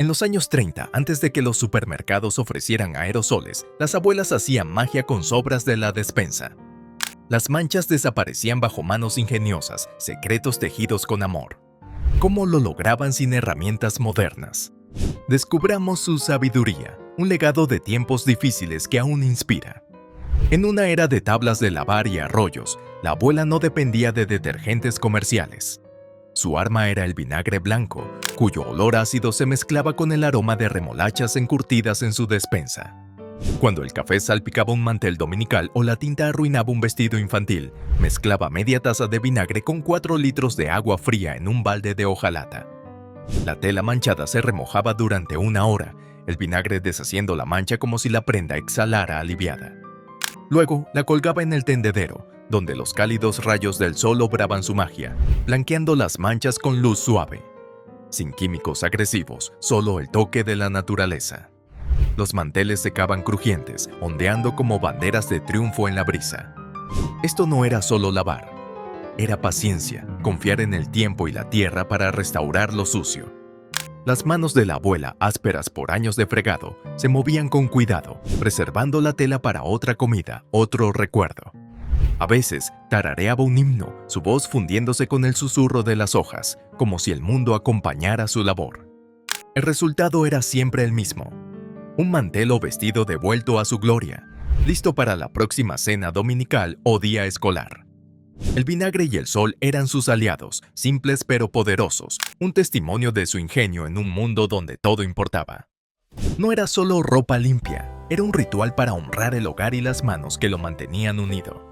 En los años 30, antes de que los supermercados ofrecieran aerosoles, las abuelas hacían magia con sobras de la despensa. Las manchas desaparecían bajo manos ingeniosas, secretos tejidos con amor. ¿Cómo lo lograban sin herramientas modernas? Descubramos su sabiduría, un legado de tiempos difíciles que aún inspira. En una era de tablas de lavar y arroyos, la abuela no dependía de detergentes comerciales. Su arma era el vinagre blanco, cuyo olor ácido se mezclaba con el aroma de remolachas encurtidas en su despensa. Cuando el café salpicaba un mantel dominical o la tinta arruinaba un vestido infantil, mezclaba media taza de vinagre con 4 litros de agua fría en un balde de hojalata. La tela manchada se remojaba durante 1 hora, el vinagre deshaciendo la mancha como si la prenda exhalara aliviada. Luego la colgaba en el tendedero, donde los cálidos rayos del sol obraban su magia, blanqueando las manchas con luz suave. Sin químicos agresivos, solo el toque de la naturaleza. Los manteles secaban crujientes, ondeando como banderas de triunfo en la brisa. Esto no era solo lavar, era paciencia, confiar en el tiempo y la tierra para restaurar lo sucio. Las manos de la abuela, ásperas por años de fregado, se movían con cuidado, preservando la tela para otra comida, otro recuerdo. A veces, tarareaba un himno, su voz fundiéndose con el susurro de las hojas, como si el mundo acompañara su labor. El resultado era siempre el mismo. Un mantel o vestido devuelto a su gloria, listo para la próxima cena dominical o día escolar. El vinagre y el sol eran sus aliados, simples pero poderosos, un testimonio de su ingenio en un mundo donde todo importaba. No era solo ropa limpia, era un ritual para honrar el hogar y las manos que lo mantenían unido.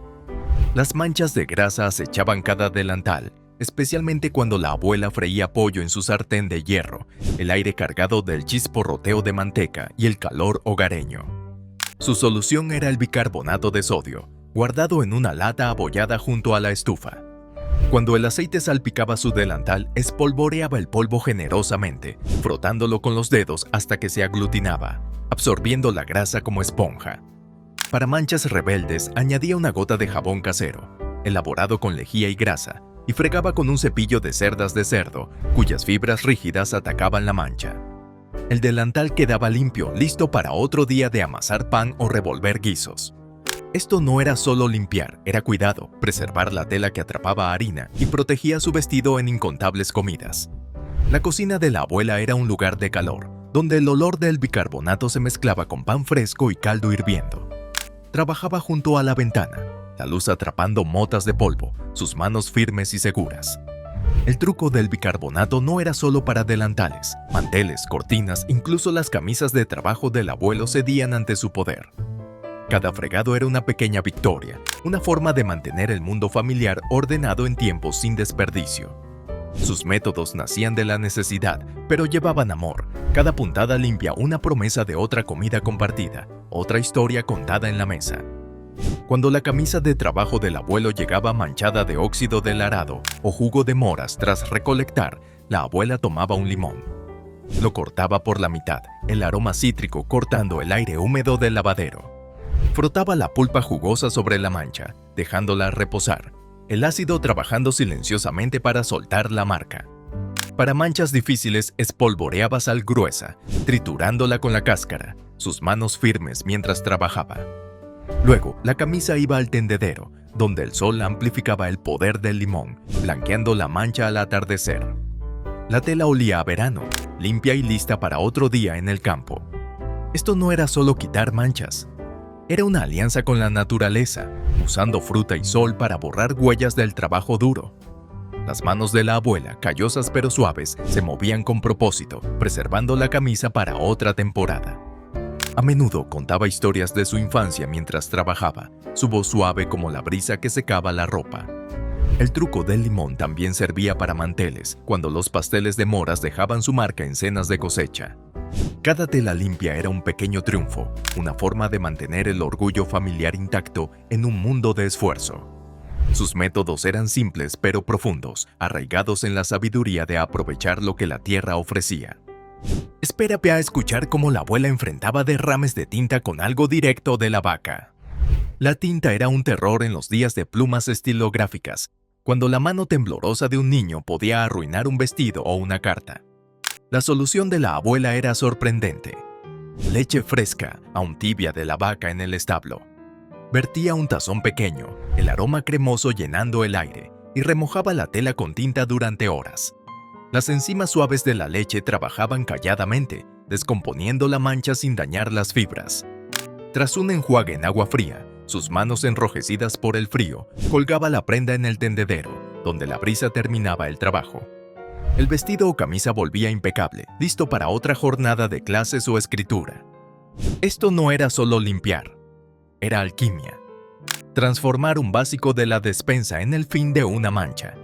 Las manchas de grasa acechaban cada delantal, especialmente cuando la abuela freía pollo en su sartén de hierro, el aire cargado del chisporroteo de manteca y el calor hogareño. Su solución era el bicarbonato de sodio, guardado en una lata abollada junto a la estufa. Cuando el aceite salpicaba su delantal, espolvoreaba el polvo generosamente, frotándolo con los dedos hasta que se aglutinaba, absorbiendo la grasa como esponja. Para manchas rebeldes, añadía una gota de jabón casero, elaborado con lejía y grasa, y fregaba con un cepillo de cerdas de cerdo, cuyas fibras rígidas atacaban la mancha. El delantal quedaba limpio, listo para otro día de amasar pan o revolver guisos. Esto no era solo limpiar, era cuidado, preservar la tela que atrapaba harina y protegía su vestido en incontables comidas. La cocina de la abuela era un lugar de calor, donde el olor del bicarbonato se mezclaba con pan fresco y caldo hirviendo. Trabajaba junto a la ventana, la luz atrapando motas de polvo, sus manos firmes y seguras. El truco del bicarbonato no era solo para delantales, manteles, cortinas, incluso las camisas de trabajo del abuelo cedían ante su poder. Cada fregado era una pequeña victoria, una forma de mantener el mundo familiar ordenado en tiempos sin desperdicio. Sus métodos nacían de la necesidad, pero llevaban amor. Cada puntada limpia una promesa de otra comida compartida, otra historia contada en la mesa. Cuando la camisa de trabajo del abuelo llegaba manchada de óxido del arado o jugo de moras tras recolectar, la abuela tomaba un limón. Lo cortaba por la mitad, el aroma cítrico cortando el aire húmedo del lavadero. Frotaba la pulpa jugosa sobre la mancha, dejándola reposar, el ácido trabajando silenciosamente para soltar la marca. Para manchas difíciles espolvoreaba sal gruesa, triturándola con la cáscara, sus manos firmes mientras trabajaba. Luego, la camisa iba al tendedero, donde el sol amplificaba el poder del limón, blanqueando la mancha al atardecer. La tela olía a verano, limpia y lista para otro día en el campo. Esto no era solo quitar manchas. Era una alianza con la naturaleza, usando fruta y sol para borrar huellas del trabajo duro. Las manos de la abuela, callosas pero suaves, se movían con propósito, preservando la camisa para otra temporada. A menudo contaba historias de su infancia mientras trabajaba, su voz suave como la brisa que secaba la ropa. El truco del limón también servía para manteles, cuando los pasteles de moras dejaban su marca en cenas de cosecha. Cada tela limpia era un pequeño triunfo, una forma de mantener el orgullo familiar intacto en un mundo de esfuerzo. Sus métodos eran simples pero profundos, arraigados en la sabiduría de aprovechar lo que la tierra ofrecía. Espérate a escuchar cómo la abuela enfrentaba derrames de tinta con algo directo de la vaca. La tinta era un terror en los días de plumas estilográficas, cuando la mano temblorosa de un niño podía arruinar un vestido o una carta. La solución de la abuela era sorprendente. Leche fresca, aún tibia de la vaca en el establo. Vertía un tazón pequeño, el aroma cremoso llenando el aire, y remojaba la tela con tinta durante horas. Las enzimas suaves de la leche trabajaban calladamente, descomponiendo la mancha sin dañar las fibras. Tras un enjuague en agua fría, sus manos enrojecidas por el frío, colgaba la prenda en el tendedero, donde la brisa terminaba el trabajo. El vestido o camisa volvía impecable, listo para otra jornada de clases o escritura. Esto no era solo limpiar, era alquimia. Transformar un básico de la despensa en el fin de una mancha.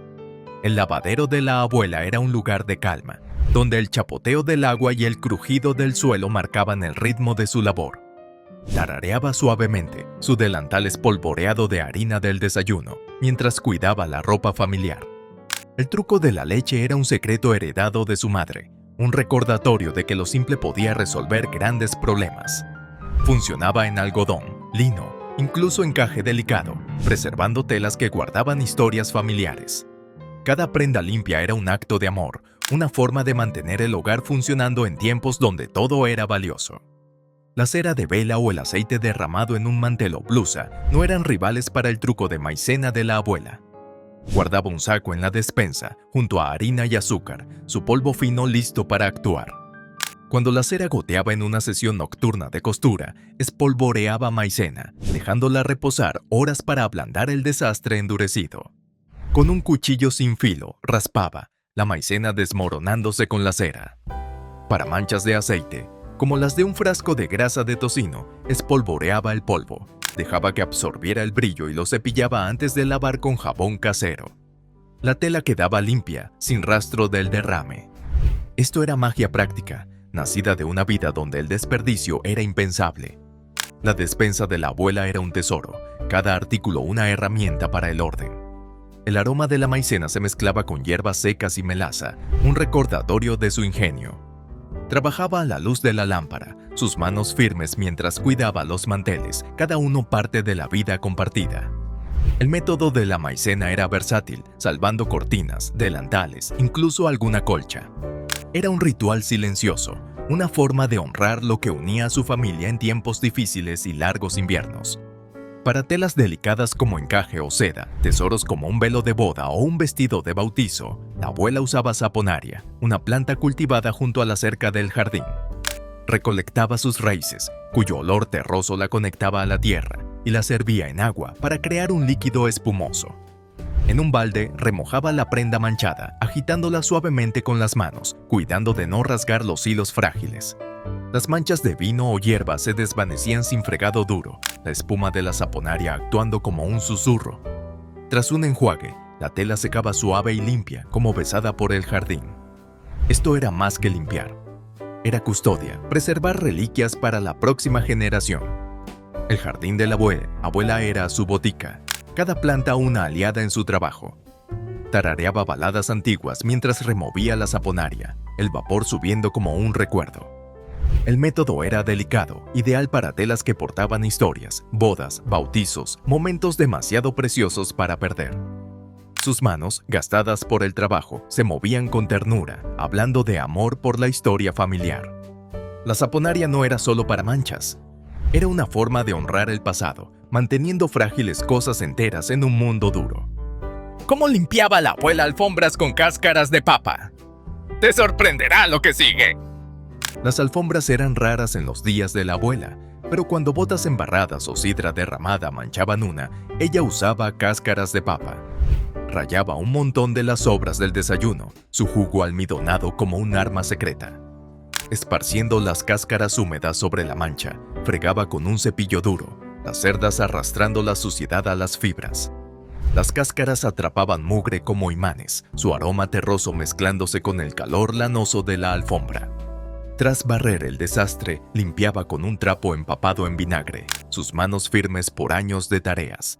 El lavadero de la abuela era un lugar de calma, donde el chapoteo del agua y el crujido del suelo marcaban el ritmo de su labor. Tarareaba suavemente, su delantal espolvoreado de harina del desayuno, mientras cuidaba la ropa familiar. El truco de la leche era un secreto heredado de su madre, un recordatorio de que lo simple podía resolver grandes problemas. Funcionaba en algodón, lino, incluso encaje delicado, preservando telas que guardaban historias familiares. Cada prenda limpia era un acto de amor, una forma de mantener el hogar funcionando en tiempos donde todo era valioso. La cera de vela o el aceite derramado en un mantel o blusa no eran rivales para el truco de maicena de la abuela. Guardaba un saco en la despensa, junto a harina y azúcar, su polvo fino listo para actuar. Cuando la cera goteaba en una sesión nocturna de costura, espolvoreaba maicena, dejándola reposar horas para ablandar el desastre endurecido. Con un cuchillo sin filo, raspaba, la maicena desmoronándose con la cera. Para manchas de aceite, como las de un frasco de grasa de tocino, espolvoreaba el polvo, dejaba que absorbiera el brillo y lo cepillaba antes de lavar con jabón casero. La tela quedaba limpia, sin rastro del derrame. Esto era magia práctica, nacida de una vida donde el desperdicio era impensable. La despensa de la abuela era un tesoro, cada artículo una herramienta para el orden. El aroma de la maicena se mezclaba con hierbas secas y melaza, un recordatorio de su ingenio. Trabajaba a la luz de la lámpara, sus manos firmes mientras cuidaba los manteles, cada uno parte de la vida compartida. El método de la maicena era versátil, salvando cortinas, delantales, incluso alguna colcha. Era un ritual silencioso, una forma de honrar lo que unía a su familia en tiempos difíciles y largos inviernos. Para telas delicadas como encaje o seda, tesoros como un velo de boda o un vestido de bautizo, la abuela usaba saponaria, una planta cultivada junto a la cerca del jardín. Recolectaba sus raíces, cuyo olor terroso la conectaba a la tierra, y la servía en agua para crear un líquido espumoso. En un balde remojaba la prenda manchada, agitándola suavemente con las manos, cuidando de no rasgar los hilos frágiles. Las manchas de vino o hierba se desvanecían sin fregado duro, la espuma de la saponaria actuando como un susurro. Tras un enjuague, la tela secaba suave y limpia, como besada por el jardín. Esto era más que limpiar. Era custodia, preservar reliquias para la próxima generación. El jardín de la abuela era su botica, cada planta una aliada en su trabajo. Tarareaba baladas antiguas mientras removía la saponaria, el vapor subiendo como un recuerdo. El método era delicado, ideal para telas que portaban historias, bodas, bautizos, momentos demasiado preciosos para perder. Sus manos, gastadas por el trabajo, se movían con ternura, hablando de amor por la historia familiar. La saponaria no era solo para manchas. Era una forma de honrar el pasado, manteniendo frágiles cosas enteras en un mundo duro. ¿Cómo limpiaba la abuela alfombras con cáscaras de papa? ¡Te sorprenderá lo que sigue! Las alfombras eran raras en los días de la abuela, pero cuando botas embarradas o sidra derramada manchaban una, ella usaba cáscaras de papa. Rallaba un montón de las sobras del desayuno, su jugo almidonado como un arma secreta. Esparciendo las cáscaras húmedas sobre la mancha, fregaba con un cepillo duro, las cerdas arrastrando la suciedad a las fibras. Las cáscaras atrapaban mugre como imanes, su aroma terroso mezclándose con el calor lanoso de la alfombra. Tras barrer el desastre, limpiaba con un trapo empapado en vinagre, sus manos firmes por años de tareas.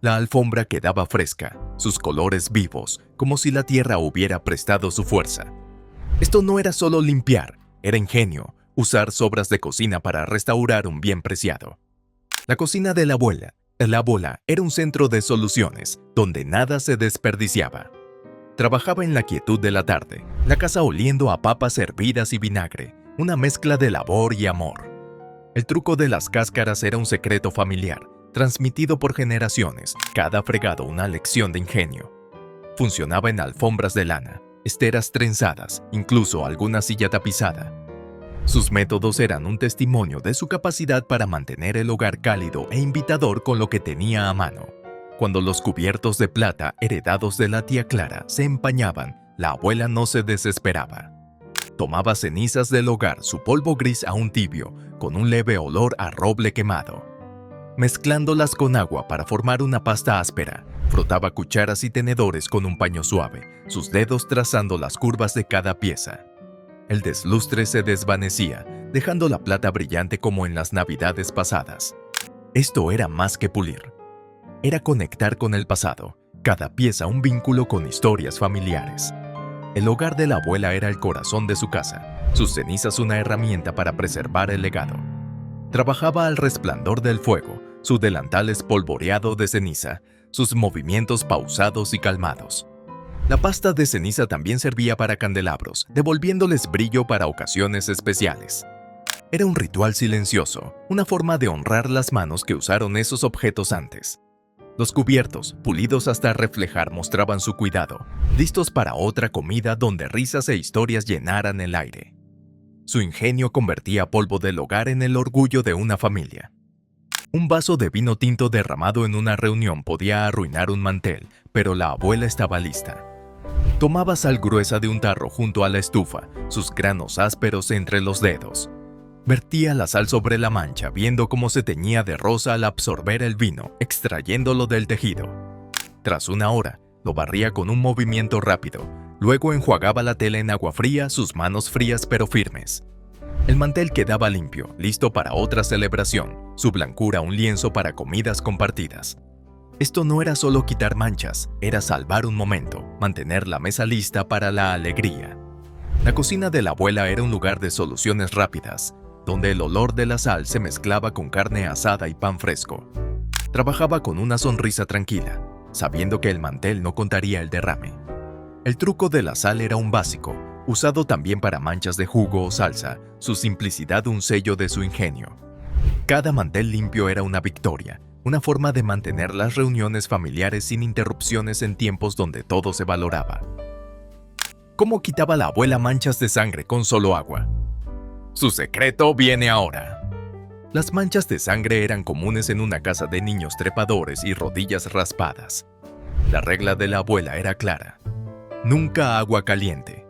La alfombra quedaba fresca, sus colores vivos, como si la tierra hubiera prestado su fuerza. Esto no era solo limpiar, era ingenio, usar sobras de cocina para restaurar un bien preciado. La cocina de la abuela era un centro de soluciones, donde nada se desperdiciaba. Trabajaba en la quietud de la tarde, la casa oliendo a papas hervidas y vinagre, una mezcla de labor y amor. El truco de las cáscaras era un secreto familiar, transmitido por generaciones, cada fregado una lección de ingenio. Funcionaba en alfombras de lana, esteras trenzadas, incluso alguna silla tapizada. Sus métodos eran un testimonio de su capacidad para mantener el hogar cálido e invitador con lo que tenía a mano. Cuando los cubiertos de plata heredados de la tía Clara se empañaban, la abuela no se desesperaba. Tomaba cenizas del hogar, su polvo gris aún tibio, con un leve olor a roble quemado. Mezclándolas con agua para formar una pasta áspera, frotaba cucharas y tenedores con un paño suave, sus dedos trazando las curvas de cada pieza. El deslustre se desvanecía, dejando la plata brillante como en las navidades pasadas. Esto era más que pulir. Era conectar con el pasado, cada pieza un vínculo con historias familiares. El hogar de la abuela era el corazón de su casa, sus cenizas una herramienta para preservar el legado. Trabajaba al resplandor del fuego, su delantal espolvoreado de ceniza, sus movimientos pausados y calmados. La pasta de ceniza también servía para candelabros, devolviéndoles brillo para ocasiones especiales. Era un ritual silencioso, una forma de honrar las manos que usaron esos objetos antes. Los cubiertos, pulidos hasta reflejar, mostraban su cuidado, listos para otra comida donde risas e historias llenaran el aire. Su ingenio convertía polvo del hogar en el orgullo de una familia. Un vaso de vino tinto derramado en una reunión podía arruinar un mantel, pero la abuela estaba lista. Tomaba sal gruesa de un tarro junto a la estufa, sus granos ásperos entre los dedos. Vertía la sal sobre la mancha, viendo cómo se teñía de rosa al absorber el vino, extrayéndolo del tejido. Tras una hora, lo barría con un movimiento rápido. Luego enjuagaba la tela en agua fría, sus manos frías pero firmes. El mantel quedaba limpio, listo para otra celebración, su blancura un lienzo para comidas compartidas. Esto no era solo quitar manchas, era salvar un momento, mantener la mesa lista para la alegría. La cocina de la abuela era un lugar de soluciones rápidas, donde el olor de la sal se mezclaba con carne asada y pan fresco. Trabajaba con una sonrisa tranquila, sabiendo que el mantel no contaría el derrame. El truco de la sal era un básico, usado también para manchas de jugo o salsa, su simplicidad un sello de su ingenio. Cada mantel limpio era una victoria, una forma de mantener las reuniones familiares sin interrupciones en tiempos donde todo se valoraba. ¿Cómo quitaba la abuela manchas de sangre con solo agua? Su secreto viene ahora. Las manchas de sangre eran comunes en una casa de niños trepadores y rodillas raspadas. La regla de la abuela era clara. Nunca agua caliente.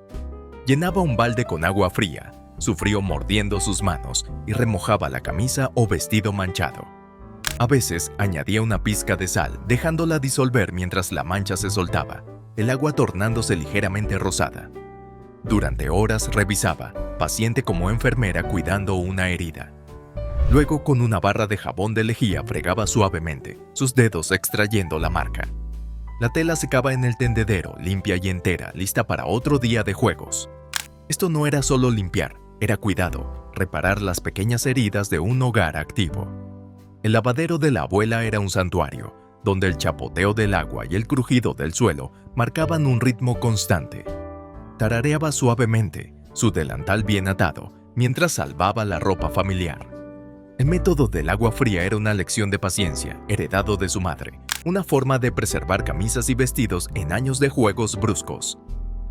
Llenaba un balde con agua fría, su frío mordiendo sus manos, y remojaba la camisa o vestido manchado. A veces añadía una pizca de sal, dejándola disolver mientras la mancha se soltaba, el agua tornándose ligeramente rosada. Durante horas revisaba, paciente como enfermera cuidando una herida. Luego con una barra de jabón de lejía fregaba suavemente, sus dedos extrayendo la marca. La tela secaba en el tendedero, limpia y entera, lista para otro día de juegos. Esto no era solo limpiar, era cuidado, reparar las pequeñas heridas de un hogar activo. El lavadero de la abuela era un santuario, donde el chapoteo del agua y el crujido del suelo marcaban un ritmo constante. Tarareaba suavemente, su delantal bien atado, mientras salvaba la ropa familiar. El método del agua fría era una lección de paciencia, heredado de su madre, una forma de preservar camisas y vestidos en años de juegos bruscos.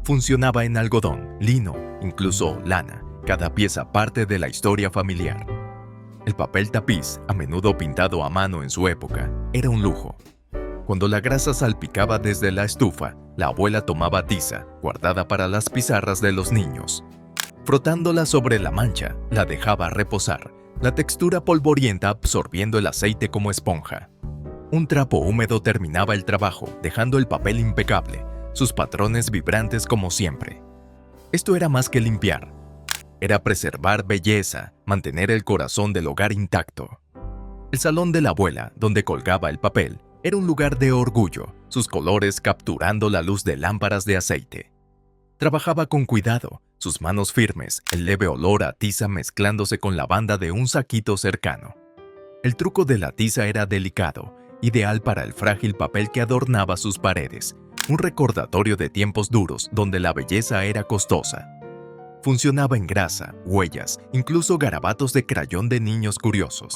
Funcionaba en algodón, lino, incluso lana, cada pieza parte de la historia familiar. El papel tapiz, a menudo pintado a mano en su época, era un lujo. Cuando la grasa salpicaba desde la estufa, la abuela tomaba tiza, guardada para las pizarras de los niños. Frotándola sobre la mancha, la dejaba reposar, la textura polvorienta absorbiendo el aceite como esponja. Un trapo húmedo terminaba el trabajo, dejando el papel impecable, sus patrones vibrantes como siempre. Esto era más que limpiar. Era preservar belleza, mantener el corazón del hogar intacto. El salón de la abuela, donde colgaba el papel, era un lugar de orgullo, sus colores capturando la luz de lámparas de aceite. Trabajaba con cuidado, sus manos firmes, el leve olor a tiza mezclándose con la banda de un saquito cercano. El truco de la tiza era delicado, ideal para el frágil papel que adornaba sus paredes, un recordatorio de tiempos duros donde la belleza era costosa. Funcionaba en grasa, huellas, incluso garabatos de crayón de niños curiosos.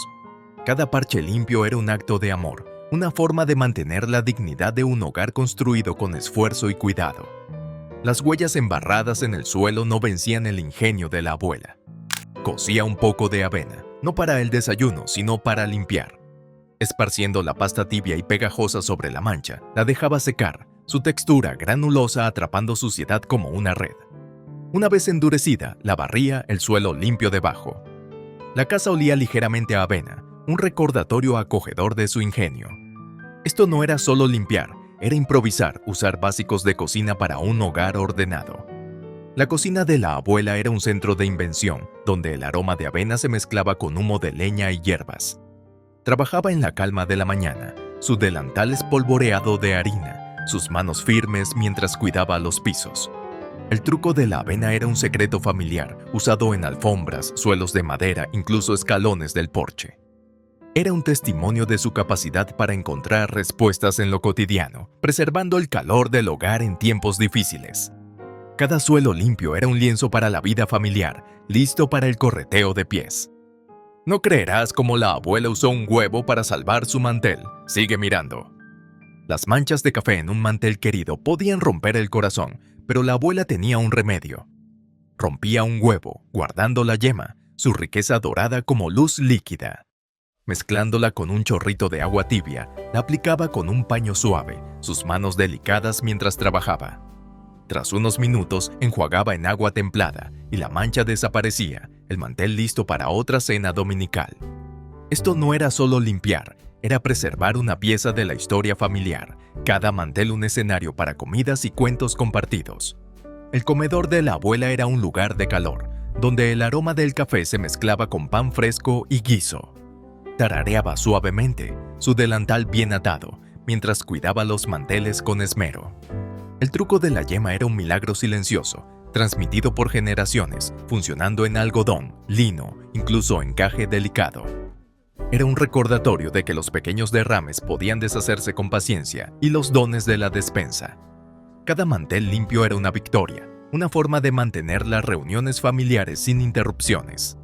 Cada parche limpio era un acto de amor, una forma de mantener la dignidad de un hogar construido con esfuerzo y cuidado. Las huellas embarradas en el suelo no vencían el ingenio de la abuela. Cocía un poco de avena, no para el desayuno, sino para limpiar. Esparciendo la pasta tibia y pegajosa sobre la mancha, la dejaba secar, su textura granulosa atrapando suciedad como una red. Una vez endurecida, la barría el suelo limpio debajo. La casa olía ligeramente a avena, un recordatorio acogedor de su ingenio. Esto no era solo limpiar, era improvisar, usar básicos de cocina para un hogar ordenado. La cocina de la abuela era un centro de invención, donde el aroma de avena se mezclaba con humo de leña y hierbas. Trabajaba en la calma de la mañana, su delantal espolvoreado de harina, sus manos firmes mientras cuidaba los pisos. El truco de la avena era un secreto familiar, usado en alfombras, suelos de madera, incluso escalones del porche. Era un testimonio de su capacidad para encontrar respuestas en lo cotidiano, preservando el calor del hogar en tiempos difíciles. Cada suelo limpio era un lienzo para la vida familiar, listo para el correteo de pies. No creerás cómo la abuela usó un huevo para salvar su mantel. Sigue mirando. Las manchas de café en un mantel querido podían romper el corazón, pero la abuela tenía un remedio. Rompía un huevo, guardando la yema, su riqueza dorada como luz líquida. Mezclándola con un chorrito de agua tibia, la aplicaba con un paño suave, sus manos delicadas mientras trabajaba. Tras unos minutos, enjuagaba en agua templada y la mancha desaparecía, el mantel listo para otra cena dominical. Esto no era solo limpiar, era preservar una pieza de la historia familiar, cada mantel un escenario para comidas y cuentos compartidos. El comedor de la abuela era un lugar de calor, donde el aroma del café se mezclaba con pan fresco y guiso. Tarareaba suavemente, su delantal bien atado, mientras cuidaba los manteles con esmero. El truco de la yema era un milagro silencioso, transmitido por generaciones, funcionando en algodón, lino, incluso encaje delicado. Era un recordatorio de que los pequeños derrames podían deshacerse con paciencia y los dones de la despensa. Cada mantel limpio era una victoria, una forma de mantener las reuniones familiares sin interrupciones.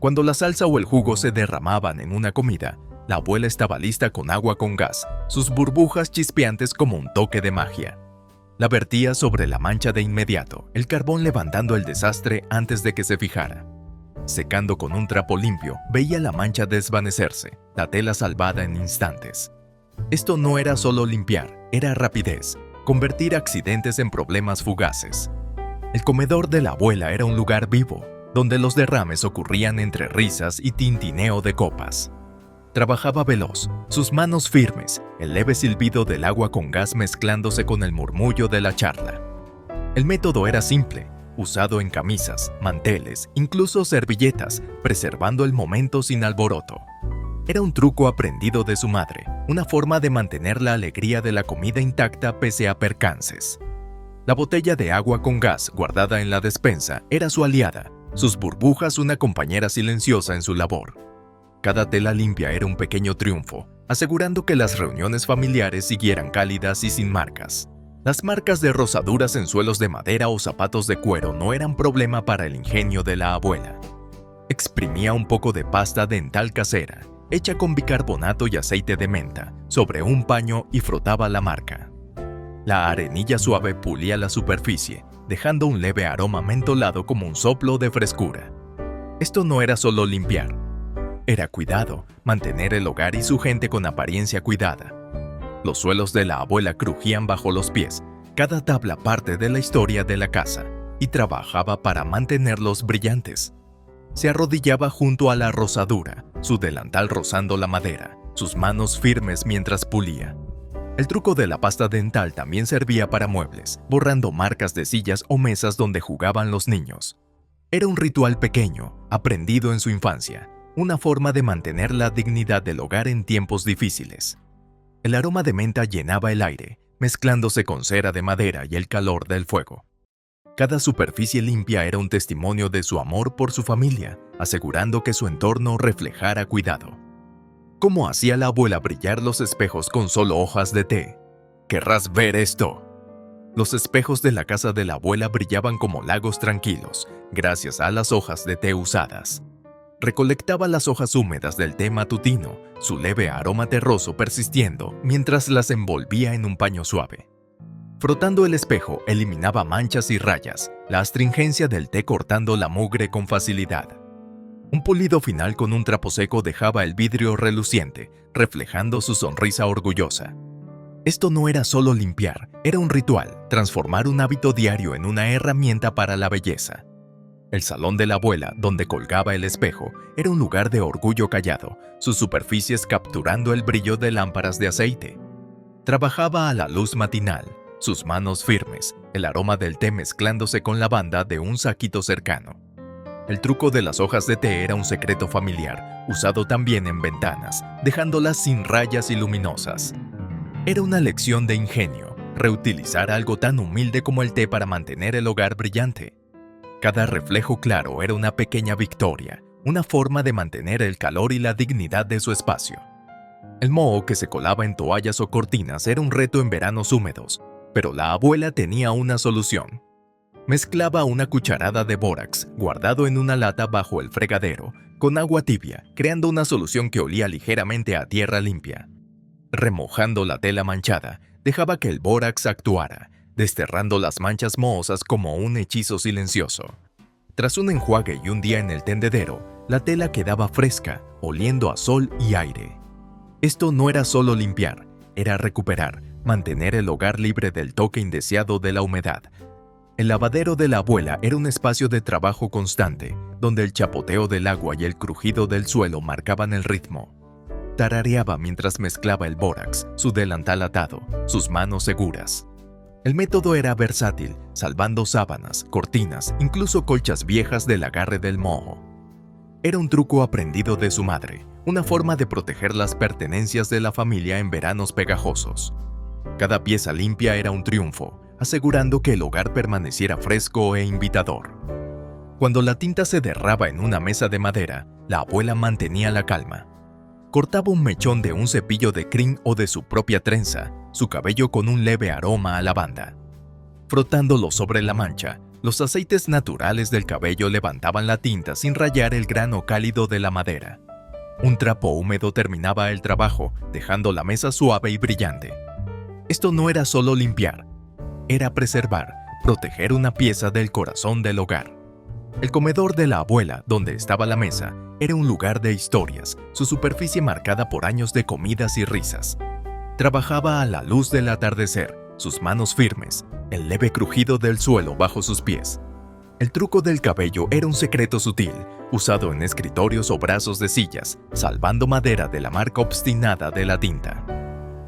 Cuando la salsa o el jugo se derramaban en una comida, la abuela estaba lista con agua con gas, sus burbujas chispeantes como un toque de magia. La vertía sobre la mancha de inmediato, el carbón levantando el desastre antes de que se fijara. Secando con un trapo limpio, veía la mancha desvanecerse, la tela salvada en instantes. Esto no era solo limpiar, era rapidez, convertir accidentes en problemas fugaces. El comedor de la abuela era un lugar vivo, donde los derrames ocurrían entre risas y tintineo de copas. Trabajaba veloz, sus manos firmes, el leve silbido del agua con gas mezclándose con el murmullo de la charla. El método era simple, usado en camisas, manteles, incluso servilletas, preservando el momento sin alboroto. Era un truco aprendido de su madre, una forma de mantener la alegría de la comida intacta pese a percances. La botella de agua con gas guardada en la despensa era su aliada, sus burbujas una compañera silenciosa en su labor. Cada tela limpia era un pequeño triunfo, asegurando que las reuniones familiares siguieran cálidas y sin marcas. Las marcas de rozaduras en suelos de madera o zapatos de cuero no eran problema para el ingenio de la abuela. Exprimía un poco de pasta dental casera, hecha con bicarbonato y aceite de menta, sobre un paño y frotaba la marca. La arenilla suave pulía la superficie, dejando un leve aroma mentolado como un soplo de frescura. Esto no era solo limpiar. Era cuidado, mantener el hogar y su gente con apariencia cuidada. Los suelos de la abuela crujían bajo los pies, cada tabla parte de la historia de la casa, y trabajaba para mantenerlos brillantes. Se arrodillaba junto a la rozadura, su delantal rozando la madera, sus manos firmes mientras pulía. El truco de la pasta dental también servía para muebles, borrando marcas de sillas o mesas donde jugaban los niños. Era un ritual pequeño, aprendido en su infancia, una forma de mantener la dignidad del hogar en tiempos difíciles. El aroma de menta llenaba el aire, mezclándose con cera de madera y el calor del fuego. Cada superficie limpia era un testimonio de su amor por su familia, asegurando que su entorno reflejara cuidado. ¿Cómo hacía la abuela brillar los espejos con solo hojas de té? ¿Querrás ver esto? Los espejos de la casa de la abuela brillaban como lagos tranquilos, gracias a las hojas de té usadas. Recolectaba las hojas húmedas del té matutino, su leve aroma terroso persistiendo mientras las envolvía en un paño suave. Frotando el espejo, eliminaba manchas y rayas, la astringencia del té cortando la mugre con facilidad. Un pulido final con un trapo seco dejaba el vidrio reluciente, reflejando su sonrisa orgullosa. Esto no era solo limpiar, era un ritual, transformar un hábito diario en una herramienta para la belleza. El salón de la abuela, donde colgaba el espejo, era un lugar de orgullo callado, sus superficies capturando el brillo de lámparas de aceite. Trabajaba a la luz matinal, sus manos firmes, el aroma del té mezclándose con la lavanda de un saquito cercano. El truco de las hojas de té era un secreto familiar, usado también en ventanas, dejándolas sin rayas y luminosas. Era una lección de ingenio, reutilizar algo tan humilde como el té para mantener el hogar brillante. Cada reflejo claro era una pequeña victoria, una forma de mantener el calor y la dignidad de su espacio. El moho que se colaba en toallas o cortinas era un reto en veranos húmedos, pero la abuela tenía una solución. Mezclaba una cucharada de bórax, guardado en una lata bajo el fregadero, con agua tibia, creando una solución que olía ligeramente a tierra limpia. Remojando la tela manchada, dejaba que el bórax actuara, desterrando las manchas mohosas como un hechizo silencioso. Tras un enjuague y un día en el tendedero, la tela quedaba fresca, oliendo a sol y aire. Esto no era solo limpiar, era recuperar, mantener el hogar libre del toque indeseado de la humedad. El lavadero de la abuela era un espacio de trabajo constante, donde el chapoteo del agua y el crujido del suelo marcaban el ritmo. Tarareaba mientras mezclaba el bórax, su delantal atado, sus manos seguras. El método era versátil, salvando sábanas, cortinas, incluso colchas viejas del agarre del moho. Era un truco aprendido de su madre, una forma de proteger las pertenencias de la familia en veranos pegajosos. Cada pieza limpia era un triunfo, asegurando que el hogar permaneciera fresco e invitador. Cuando la tinta se derraba en una mesa de madera, la abuela mantenía la calma. Cortaba un mechón de un cepillo de crin o de su propia trenza, su cabello con un leve aroma a lavanda. Frotándolo sobre la mancha, los aceites naturales del cabello levantaban la tinta sin rayar el grano cálido de la madera. Un trapo húmedo terminaba el trabajo, dejando la mesa suave y brillante. Esto no era solo limpiar, era preservar, proteger una pieza del corazón del hogar. El comedor de la abuela, donde estaba la mesa, era un lugar de historias, su superficie marcada por años de comidas y risas. Trabajaba a la luz del atardecer, sus manos firmes, el leve crujido del suelo bajo sus pies. El truco del cabello era un secreto sutil, usado en escritorios o brazos de sillas, salvando madera de la marca obstinada de la tinta.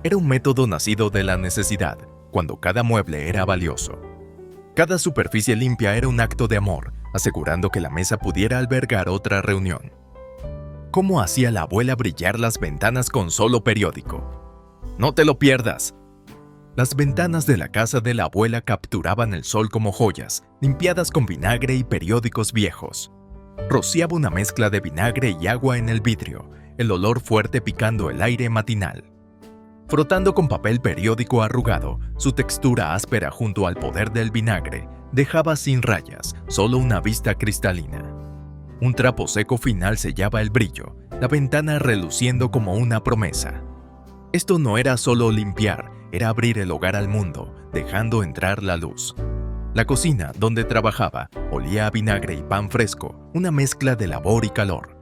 Era un método nacido de la necesidad, cuando cada mueble era valioso. Cada superficie limpia era un acto de amor, asegurando que la mesa pudiera albergar otra reunión. ¿Cómo hacía la abuela brillar las ventanas con solo periódico? ¡No te lo pierdas! Las ventanas de la casa de la abuela capturaban el sol como joyas, limpiadas con vinagre y periódicos viejos. Rociaba una mezcla de vinagre y agua en el vidrio, el olor fuerte picando el aire matinal. Frotando con papel periódico arrugado, su textura áspera junto al poder del vinagre, dejaba sin rayas, solo una vista cristalina. Un trapo seco final sellaba el brillo, la ventana reluciendo como una promesa. Esto no era solo limpiar, era abrir el hogar al mundo, dejando entrar la luz. La cocina, donde trabajaba, olía a vinagre y pan fresco, una mezcla de labor y calor.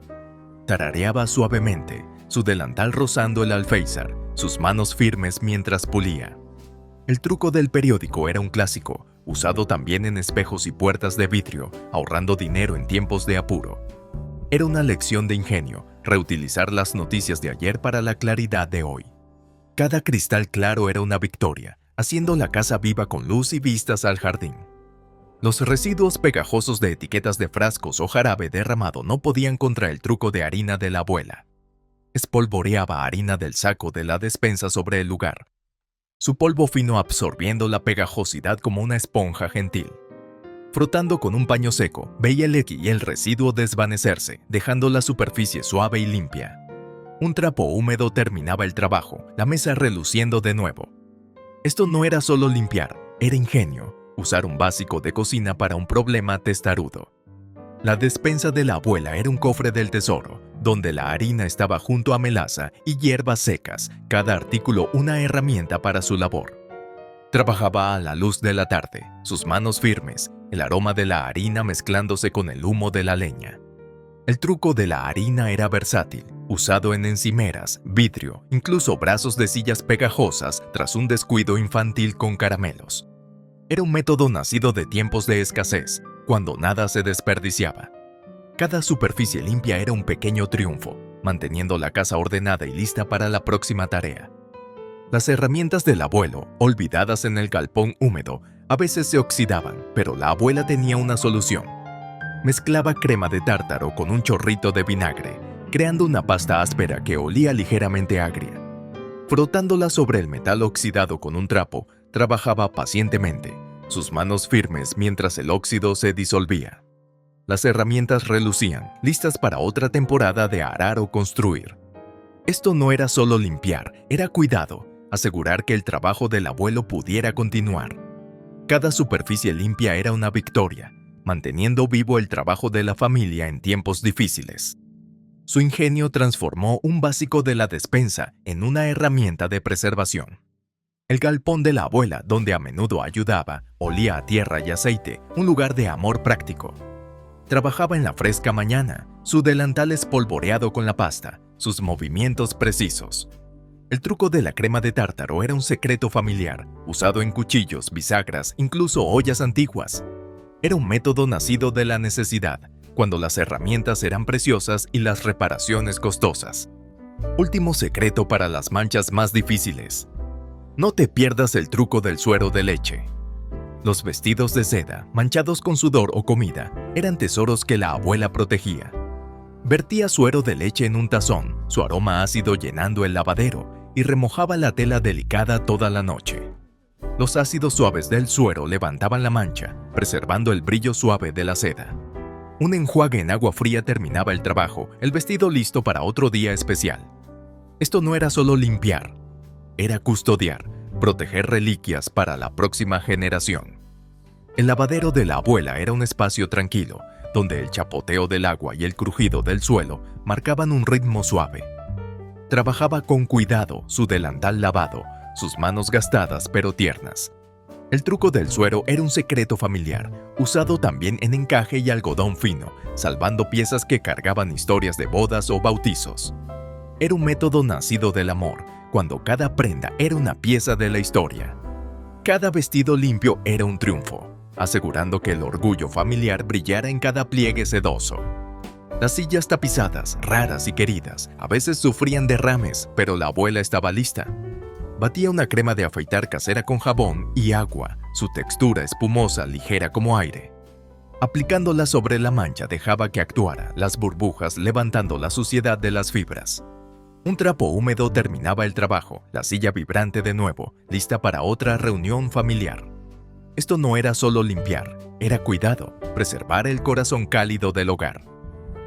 Tarareaba suavemente, su delantal rozando el alféizar, sus manos firmes mientras pulía. El truco del periódico era un clásico, usado también en espejos y puertas de vidrio, ahorrando dinero en tiempos de apuro. Era una lección de ingenio, reutilizar las noticias de ayer para la claridad de hoy. Cada cristal claro era una victoria, haciendo la casa viva con luz y vistas al jardín. Los residuos pegajosos de etiquetas de frascos o jarabe derramado no podían contra el truco de harina de la abuela. Espolvoreaba harina del saco de la despensa sobre el lugar, su polvo fino absorbiendo la pegajosidad como una esponja gentil. Frotando con un paño seco, veía el líquido y el residuo desvanecerse, dejando la superficie suave y limpia. Un trapo húmedo terminaba el trabajo, la mesa reluciendo de nuevo. Esto no era solo limpiar, era ingenio, usar un básico de cocina para un problema testarudo. La despensa de la abuela era un cofre del tesoro, donde la harina estaba junto a melaza y hierbas secas, cada artículo una herramienta para su labor. Trabajaba a la luz de la tarde, sus manos firmes, el aroma de la harina mezclándose con el humo de la leña. El truco de la harina era versátil, usado en encimeras, vidrio, incluso brazos de sillas pegajosas tras un descuido infantil con caramelos. Era un método nacido de tiempos de escasez, cuando nada se desperdiciaba. Cada superficie limpia era un pequeño triunfo, manteniendo la casa ordenada y lista para la próxima tarea. Las herramientas del abuelo, olvidadas en el galpón húmedo, a veces se oxidaban, pero la abuela tenía una solución. Mezclaba crema de tártaro con un chorrito de vinagre, creando una pasta áspera que olía ligeramente agria. Frotándola sobre el metal oxidado con un trapo, trabajaba pacientemente, sus manos firmes mientras el óxido se disolvía. Las herramientas relucían, listas para otra temporada de arar o construir. Esto no era solo limpiar, era cuidado, asegurar que el trabajo del abuelo pudiera continuar. Cada superficie limpia era una victoria, manteniendo vivo el trabajo de la familia en tiempos difíciles. Su ingenio transformó un básico de la despensa en una herramienta de preservación. El galpón de la abuela, donde a menudo ayudaba, olía a tierra y aceite, un lugar de amor práctico. Trabajaba en la fresca mañana, su delantal espolvoreado con la pasta, sus movimientos precisos. El truco de la crema de tártaro era un secreto familiar, usado en cuchillos, bisagras, incluso ollas antiguas. Era un método nacido de la necesidad, cuando las herramientas eran preciosas y las reparaciones costosas. Último secreto para las manchas más difíciles. No te pierdas el truco del suero de leche. Los vestidos de seda, manchados con sudor o comida, eran tesoros que la abuela protegía. Vertía suero de leche en un tazón, su aroma ácido llenando el lavadero, y remojaba la tela delicada toda la noche. Los ácidos suaves del suero levantaban la mancha, preservando el brillo suave de la seda. Un enjuague en agua fría terminaba el trabajo, el vestido listo para otro día especial. Esto no era solo limpiar, era custodiar, proteger reliquias para la próxima generación. El lavadero de la abuela era un espacio tranquilo, donde el chapoteo del agua y el crujido del suelo marcaban un ritmo suave. Trabajaba con cuidado, su delantal lavado, sus manos gastadas pero tiernas. El truco del suero era un secreto familiar, usado también en encaje y algodón fino, salvando piezas que cargaban historias de bodas o bautizos. Era un método nacido del amor, cuando cada prenda era una pieza de la historia. Cada vestido limpio era un triunfo, asegurando que el orgullo familiar brillara en cada pliegue sedoso. Las sillas tapizadas, raras y queridas, a veces sufrían derrames, pero la abuela estaba lista. Batía una crema de afeitar casera con jabón y agua, su textura espumosa, ligera como aire. Aplicándola sobre la mancha dejaba que actuara, las burbujas levantando la suciedad de las fibras. Un trapo húmedo terminaba el trabajo, la silla vibrante de nuevo, lista para otra reunión familiar. Esto no era solo limpiar, era cuidado, preservar el corazón cálido del hogar.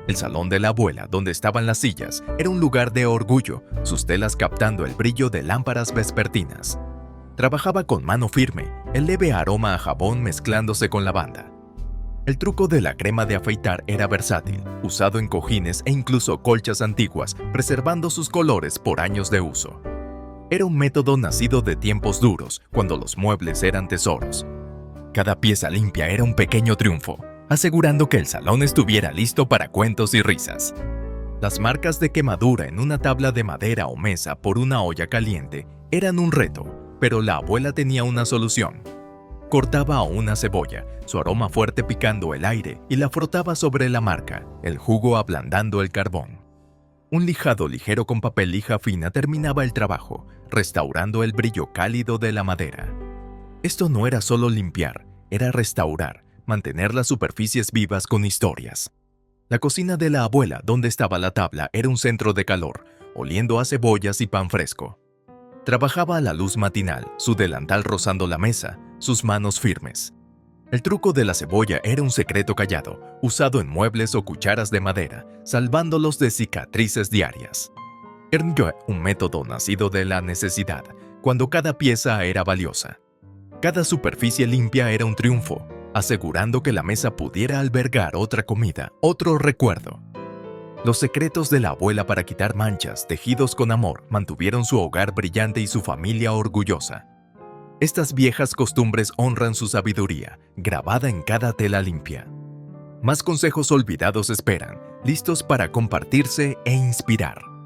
El salón de la abuela, donde estaban las sillas, era un lugar de orgullo, sus telas captando el brillo de lámparas vespertinas. Trabajaba con mano firme, el leve aroma a jabón mezclándose con lavanda. El truco de la crema de afeitar era versátil, usado en cojines e incluso colchas antiguas, preservando sus colores por años de uso. Era un método nacido de tiempos duros, cuando los muebles eran tesoros. Cada pieza limpia era un pequeño triunfo, asegurando que el salón estuviera listo para cuentos y risas. Las marcas de quemadura en una tabla de madera o mesa por una olla caliente eran un reto, pero la abuela tenía una solución. Cortaba una cebolla, su aroma fuerte picando el aire, y la frotaba sobre la marca, el jugo ablandando el carbón. Un lijado ligero con papel lija fina terminaba el trabajo, restaurando el brillo cálido de la madera. Esto no era solo limpiar, era restaurar, mantener las superficies vivas con historias. La cocina de la abuela, donde estaba la tabla, era un centro de calor, oliendo a cebollas y pan fresco. Trabajaba a la luz matinal, su delantal rozando la mesa, sus manos firmes. El truco de la cebolla era un secreto callado, usado en muebles o cucharas de madera, salvándolos de cicatrices diarias. Era un método nacido de la necesidad, cuando cada pieza era valiosa. Cada superficie limpia era un triunfo, asegurando que la mesa pudiera albergar otra comida, otro recuerdo. Los secretos de la abuela para quitar manchas, tejidos con amor, mantuvieron su hogar brillante y su familia orgullosa. Estas viejas costumbres honran su sabiduría, grabada en cada tela limpia. Más consejos olvidados esperan, listos para compartirse e inspirar.